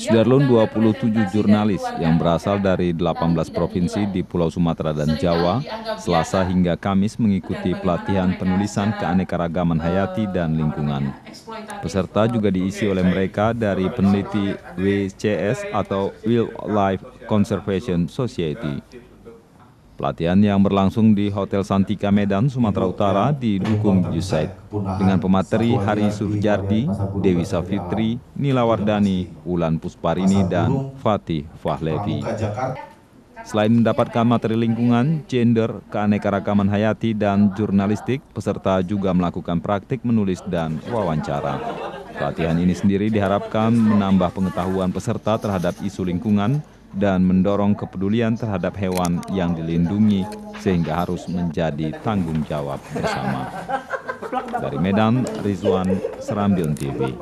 Sudarlun 27 jurnalis yang berasal dari 18 provinsi di Pulau Sumatera dan Jawa, Selasa hingga Kamis mengikuti pelatihan penulisan keanekaragaman hayati dan lingkungan. Peserta juga diisi oleh mereka dari peneliti WCS atau Wildlife Conservation Society. Pelatihan yang berlangsung di Hotel Santika Medan, Sumatera Utara didukung USAID dengan pemateri Hari Surjardi, Dewi Safitri, Nila Wardani, Wulan Pusparini, dan Fatih Fahlevi. Selain mendapatkan materi lingkungan, gender, keanekaragaman hayati, dan jurnalistik, peserta juga melakukan praktik menulis dan wawancara. Pelatihan ini sendiri diharapkan menambah pengetahuan peserta terhadap isu lingkungan dan mendorong kepedulian terhadap hewan yang dilindungi sehingga harus menjadi tanggung jawab bersama. Dari Medan, Rizwan, Serambion TV.